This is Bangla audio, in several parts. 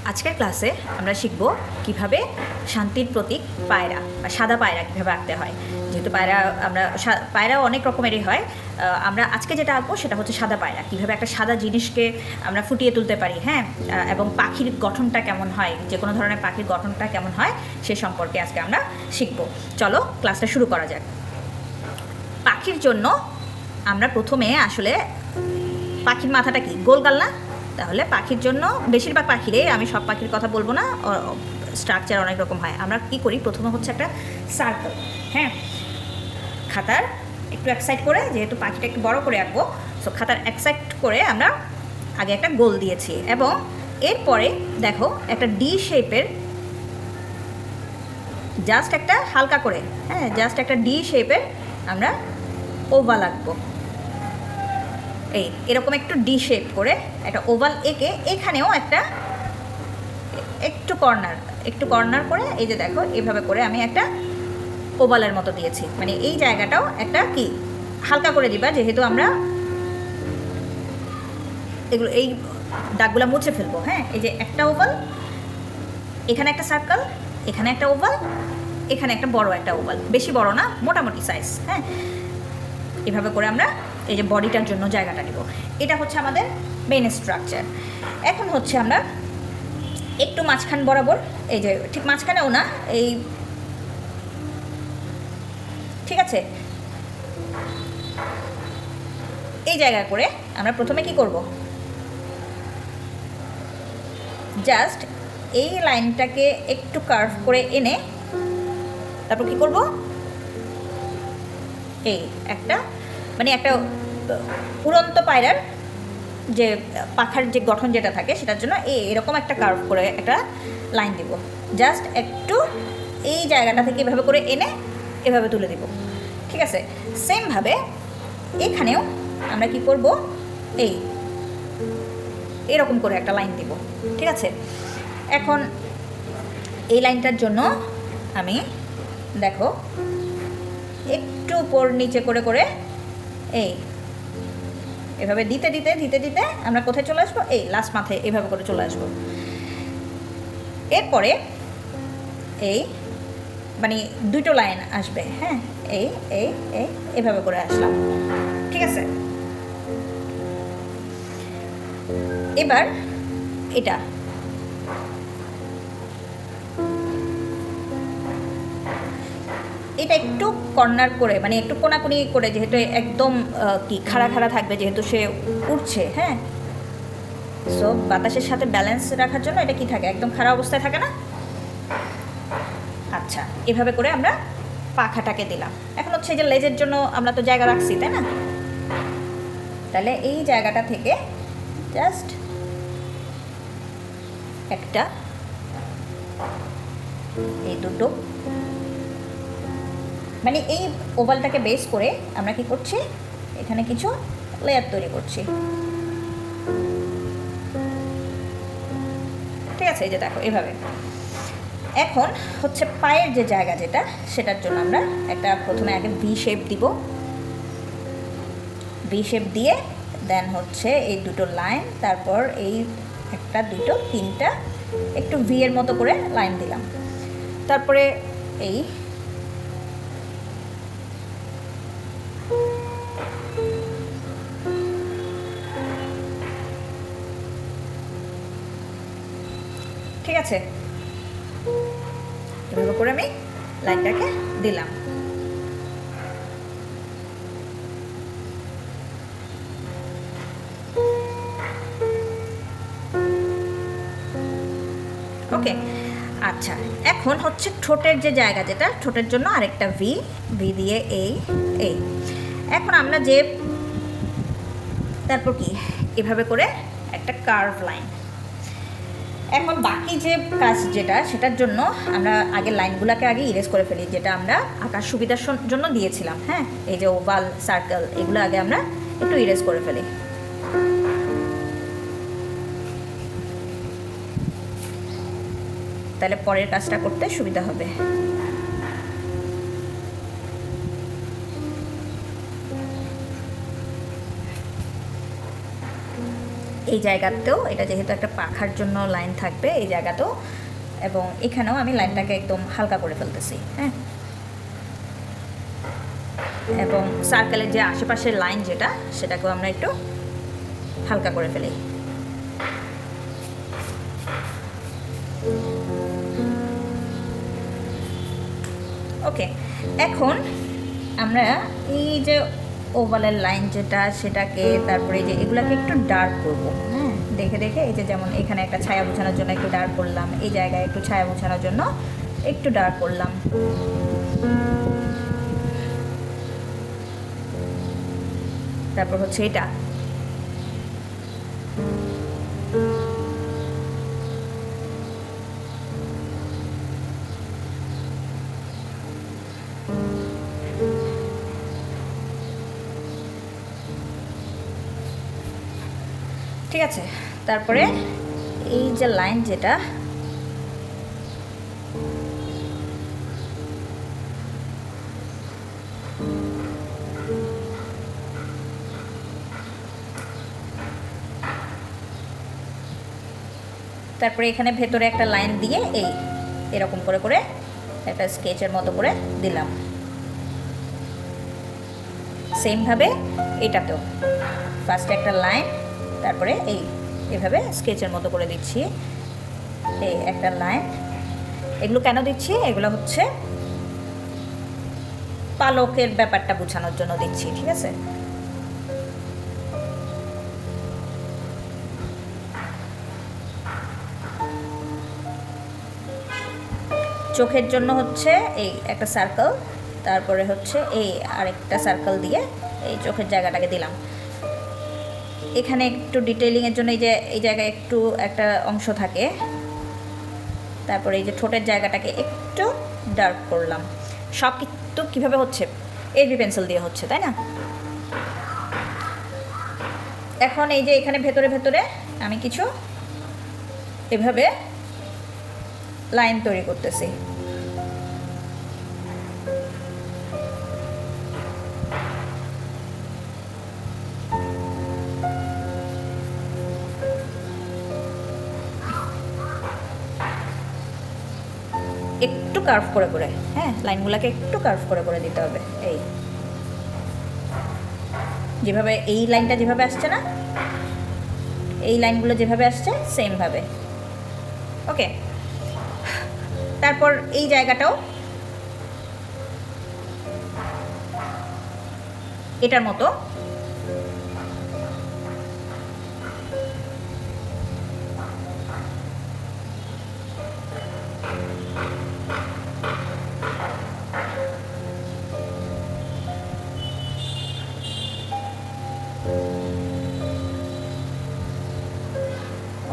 আজকের ক্লাসে আমরা শিখব কিভাবে শান্তির প্রতীক পায়রা বা সাদা পায়রা কীভাবে আঁকতে হয়। যেহেতু পায়রাও অনেক রকমেরই হয়, আমরা আজকে যেটা আঁকবো সেটা হচ্ছে সাদা পায়রা। কীভাবে একটা সাদা জিনিসকে আমরা ফুটিয়ে তুলতে পারি, হ্যাঁ, এবং পাখির গঠনটা কেমন হয়, যে কোনো ধরনের পাখির গঠনটা কেমন হয় সে সম্পর্কে আজকে আমরা শিখব। চলো ক্লাসটা শুরু করা যাক। পাখির জন্য আমরা প্রথমে আসলে পাখির মাথাটা কি গোলগাল না? তাহলে পাখির জন্য বেশিরভাগ পাখিরে, আমি সব পাখির কথা বলবো না, স্ট্রাকচার অনেক রকম হয়। আমরা কি করি, প্রথমে হচ্ছে একটা সার্কেল, হ্যাঁ, খাতার একটু এক সাইড করে, যেহেতু পাখিটা একটু বড় করে আঁকবো, সো খাতার এক সাইড করে আমরা আগে একটা গোল দিয়েছি, এবং এরপরে দেখো একটা ডি শেপের জাস্ট একটা হালকা করে, হ্যাঁ, জাস্ট একটা ডি শেপের আমরা ওভাল আঁকবো। এরকম একটু ডি শেপ করে একটা ওভাল এঁকে এখানেও একটা একটু কর্নার করে, এই যে দেখো এভাবে করে আমি একটা ওভালের মতো দিয়েছি। মানে এই জায়গাটাও একটা কি হালকা করে দিবা, যেহেতু আমরা এগুলো এই দাগগুলো মুছে ফেলবো। হ্যাঁ, এই যে একটা ওভাল, এখানে একটা সার্কেল, এখানে একটা ওভাল, এখানে একটা বড় একটা ওভাল, বেশি বড় না, মোটামুটি সাইজ। হ্যাঁ, এভাবে করে আমরা এই যে বডিটার জন্য জায়গাটা নিব। এটা হচ্ছে আমাদের মেইন স্ট্রাকচার। এখন হচ্ছে আমরা একটু মাঝখান বরাবর, এই যে ঠিক মাঝখানেও না, এই ঠিক আছে, এই জায়গায় করে আমরা প্রথমে কি করব, জাস্ট এই লাইনটাকে একটু কার্ভ করে এনে তারপর কি করব, এই একটা মানে একটা উড়ন্ত পায়রার যে পাখার যে গঠন যেটা থাকে সেটার জন্য এরকম একটা কার্ভ করে একটা লাইন দিব। জাস্ট একটু এই জায়গাটা থেকে এভাবে করে এনে এভাবে তুলে দিব। ঠিক আছে, সেমভাবে এখানেও আমরা কি করব, এরকম করে একটা লাইন দিব। ঠিক আছে, এখন এই লাইনটার জন্য আমি দেখো একটু উপর নিচে করে করে এভাবে দিতে দিতে আমরা কোথায় চলে আসবো, এই লাস্ট মাথায় এভাবে করে চলে আসবো। এরপরে এই মানে দুটো লাইন আসবে, হ্যাঁ, এভাবে করে আসলাম। ঠিক আছে, এবার এটা একটু কর্নার করে, মানে একটু কোনাকুনি করে, যেহেতু একদম কি খাড়া থাকবে, যেহেতু সে উঠছে, হ্যাঁ, সো বাতাসের সাথে ব্যালেন্স রাখার জন্য এটা কি থাকে, একদম খাড়া অবস্থায় থাকে না। আচ্ছা, এভাবে করে আমরা পাখাটাকে দিলাম। এখন হচ্ছে যে লেজের জন্য আমরা তো জায়গা রাখছি, তাই না? তাহলে এই জায়গাটা থেকে জাস্ট একটা, এই দুটো, মানে এই ওভালটাকে বেস করে আমরা কি করছি, এখানে কিছু লেয়ার তৈরি করছি। ঠিক আছে, এই যে দেখো এভাবে। এখন হচ্ছে পায়ের যে জায়গা যেটা, সেটার জন্য আমরা একটা প্রথমে আগে ভি শেপ দিব। ভি শেপ দিয়ে দেন হচ্ছে এই দুটো লাইন, তারপর এই একটা, দুটো, তিনটা একটু ভি এর মতো করে লাইন দিলাম। তারপরে এই ঠিক আছে, এভাবে করে আমি লাইনটাকে দিলাম। ওকে, আচ্ছা, এখন হচ্ছে ঠোঁটের যে জায়গা যেটা, ঠোঁটের জন্য আরেকটা ভি দিয়ে এই এখন আমরা যে তারপর কি এভাবে করে একটা কার্ভ লাইন। এখন বাকি যে কাজ যেটা, সেটার জন্য আমরা আগে লাইনগুলোকে আগে ইরেজ করে ফেলি, যেটা আমরা আঁকার সুবিধার জন্য দিয়েছিলাম। হ্যাঁ, এই যে ওভাল, সার্কেল, এগুলো আগে আমরা একটু ইরেজ করে ফেলি। তাহলে পরের কাজটা করতে সুবিধা হবে। এই জায়গাতেও এটা যেহেতু একটা পাখার জন্য লাইন থাকবে এই জায়গাতেও, এবং এখানেও আমি লাইনটাকে একদম হালকা করে ফেলতেছি। হ্যাঁ, এবং সার্কেলের যে আশেপাশের লাইন যেটা সেটাকেও আমরা একটু হালকা করে ফেলি। ওকে, এখন আমরা এই যে ওভালের লাইন যেটা সেটাকে, তারপরে যে এগুলাকে একটু ডার্ক করব। হ্যাঁ, দেখে দেখে এই যে যেমন এখানে একটা ছায়া বোঝানোর জন্য একটু ডার্ক করলাম, এই জায়গায় একটু ছায়া বোঝানোর জন্য একটু ডার্ক করলাম। তারপর হচ্ছে এটা, ঠিক আছে। তারপরে এই যে লাইন যেটা, তারপরে এখানে ভেতরে একটা লাইন দিয়ে এই এরকম করে করে একটা স্কেচের মতো করে দিলাম। সেমভাবে এটাতেও ফার্স্টে একটা লাইন, তারপরে এই এভাবে স্কেচের মতো করে দিচ্ছি, এই একটা লাইন। এগুলো কেন দিচ্ছি? এগুলো হচ্ছে পালকের ব্যাপারটা বোঝানোর জন্য দিচ্ছি, ঠিক আছে। চোখের জন্য হচ্ছে এই একটা সার্কেল, তারপরে হচ্ছে এই আরেকটা সার্কেল দিয়ে এই চোখের জায়গাটাকে দিলাম। এখানে একটু ডিটেইলিংয়ের জন্য এই যে এই জায়গায় একটু একটা অংশ থাকে, তারপরে এই যে ঠোঁটের জায়গাটাকে একটু ডার্ক করলাম। সব কিন্তু কীভাবে হচ্ছে? এবি পেন্সিল দিয়ে হচ্ছে, তাই না? এখন এই যে এখানে ভেতরে ভেতরে আমি কিছু এভাবে লাইন তৈরি করতেছি। একটু কার্ভ করে করে, হ্যাঁ, লাইনগুলোকে একটু কার্ভ করে করে দিতে হবে। এই যেভাবে এই লাইনটা যেভাবে আসছে না, এই লাইনগুলো যেভাবে আসছে সেমভাবে। ওকে, তারপর এই জায়গাটাও এটার মতো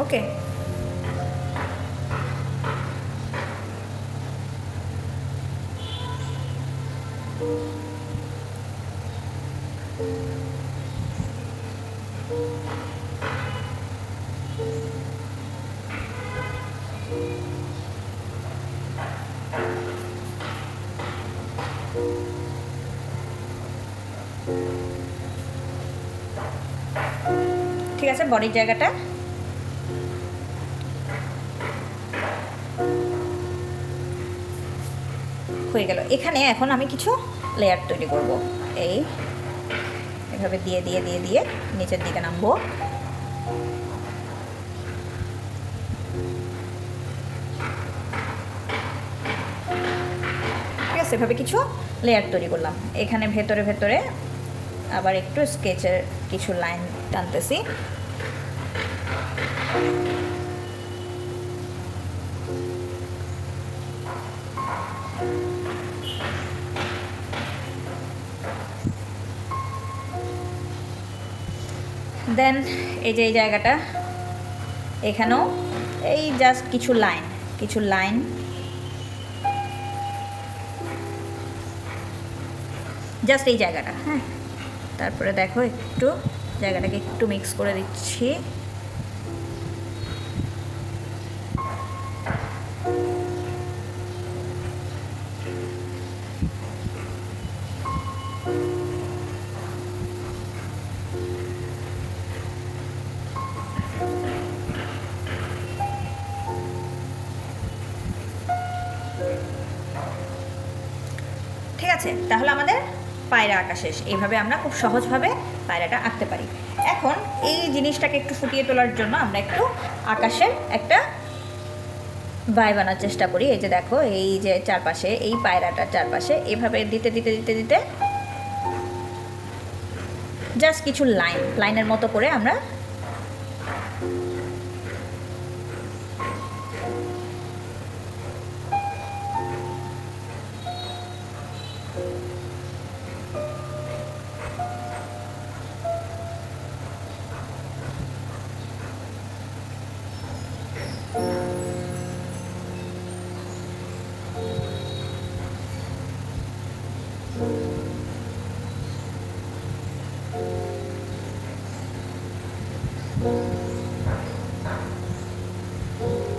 ওকে। ঠিক আছে, বডির জায়গাটা হয়ে গেল। এখানে এখন আমি কিছু লেয়ার তৈরি করব। এই এভাবে দিয়ে দিয়ে দিয়ে দিয়ে নিচের দিকে নামবো। ঠিক আছে, এভাবে কিছু লেয়ার তৈরি করলাম। এখানে ভেতরে ভেতরে আবার একটু স্কেচের কিছু লাইন টানতেছি। দেন এই যে এই জায়গাটা, এখানেও এই জাস্ট কিছু লাইন জাস্ট এই জায়গাটা। হ্যাঁ, তারপরে দেখো একটু জায়গাটাকে একটু মিক্স করে দিচ্ছি। আছে, তাহলে আমাদের পায়রা আঁকা শেষ। এইভাবে আমরা খুব সহজভাবে পায়রাটা আঁকতে পারি। এখন এই জিনিসটাকে একটু ফুটিয়ে তোলার জন্য আমরা একটু আকাশের একটা বাই বানার চেষ্টা করি। এই যে দেখো, এই যে চারপাশে, এই পায়রাটার চারপাশে এভাবে দিতে দিতে দিতে দিতে জাস্ট কিছু লাইনের মতো করে আমরা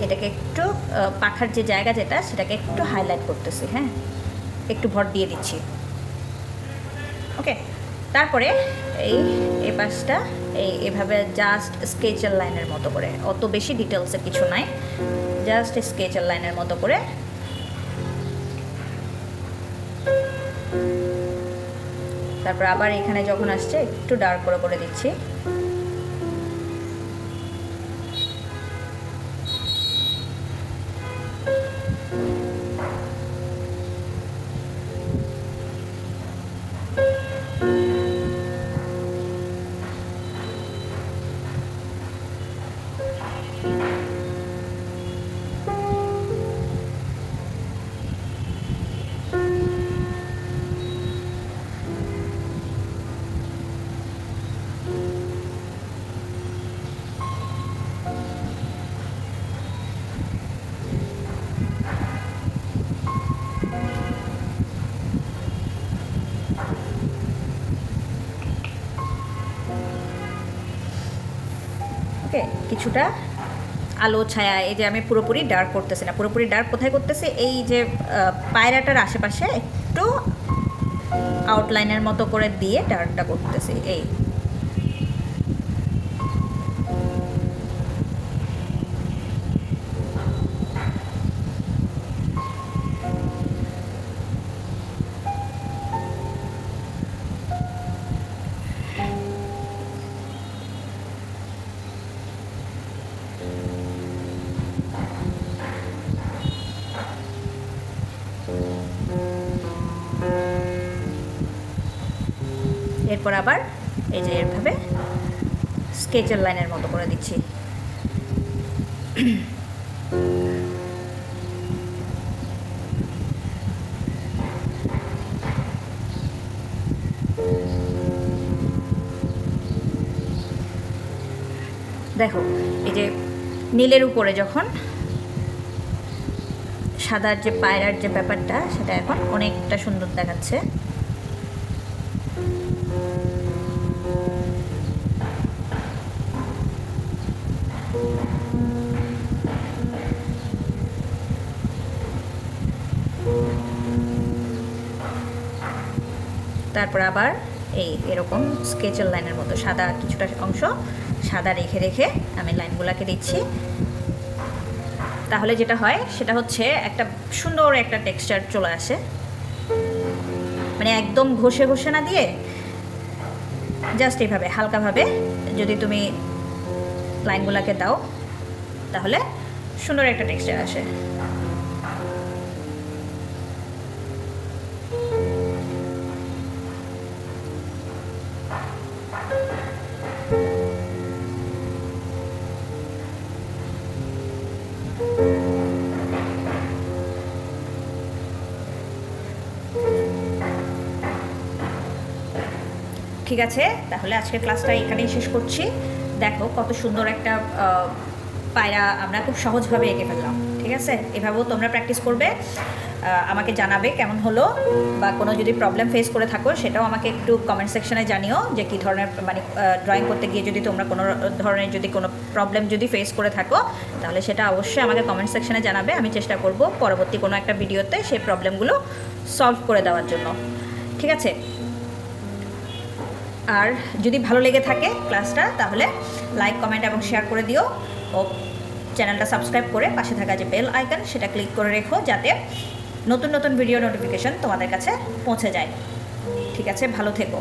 এটাকে একটু পাখার যে জায়গা যেটা সেটাকে একটু হাইলাইট করতেছি, হ্যাঁ, একটু ভর দিয়ে দিচ্ছি। ওকে, তারপরে এই পাশটা এভাবে জাস্ট স্কেচের লাইনের মতো করে, অত বেশি ডিটেলসের কিছু নাই, জাস্ট স্কেচের লাইনের মতো করে তারপর আবার এখানে যখন আসছে একটু ডার্ক করে করে দিচ্ছি। ওকে, কিছুটা আলো ছায়া, এই যে আমি পুরোপুরি ডার্ক করতেছি না, পুরোপুরি ডার্ক কোথায় করতেছি, এই যে পায়রাটার আশেপাশে একটু আউটলাইনের মতো করে দিয়ে ডার্কটা করতেছি। এই এরপর আবার এই যে এভাবে স্কেচের লাইনের মতো করে দিচ্ছি। দেখো, এই যে নীলের উপরে যখন সাদার যে পায়রার যে ব্যাপারটা, সেটা এখন অনেকটা সুন্দর দেখাচ্ছে। তারপর আবার এরকম স্কেচের লাইনের মতো সাদা কিছুটা অংশ সাদা রেখে রেখে আমি লাইনগুলোকে দিচ্ছি। তাহলে যেটা হয় সেটা হচ্ছে একটা সুন্দর একটা টেক্সচার চলে আসে, মানে একদম ঘষে ঘষে না দিয়ে জাস্ট এইভাবে হালকাভাবে যদি তুমি লাইনগুলোকে দাও তাহলে সুন্দর একটা টেক্সচার আসে। ঠিক আছে, তাহলে আজকের ক্লাসটা এখানেই শেষ করছি। দেখো কত সুন্দর একটা পায়রা আমরা খুব সহজভাবে এঁকে ফেললাম। ঠিক আছে, এভাবেও তোমরা প্র্যাকটিস করবে, আমাকে জানাবে কেমন হলো, বা কোনো যদি প্রবলেম ফেস করে থাকো সেটাও আমাকে একটু কমেন্ট সেকশনে জানিও যে কী ধরনের, মানে ড্রয়িং করতে গিয়ে যদি তোমরা কোনো ধরনের যদি কোনো প্রবলেম যদি ফেস করে থাকো তাহলে সেটা অবশ্যই আমাকে কমেন্ট সেকশনে জানাবে। আমি চেষ্টা করব পরবর্তী কোনো একটা ভিডিওতে সেই প্রবলেমগুলো সলভ করে দেওয়ার জন্য। ঠিক আছে, আর যদি ভালো লেগে থাকে ক্লাসটা তাহলে লাইক, কমেন্ট এবং শেয়ার করে দিও, ও চ্যানেলটা সাবস্ক্রাইব করে পাশে থাকা যে বেল আইকন সেটা ক্লিক করে রেখো, যাতে নতুন নতুন ভিডিও নোটিফিকেশন তোমাদের কাছে পৌঁছে যায়। ঠিক আছে, ভালো থেকো।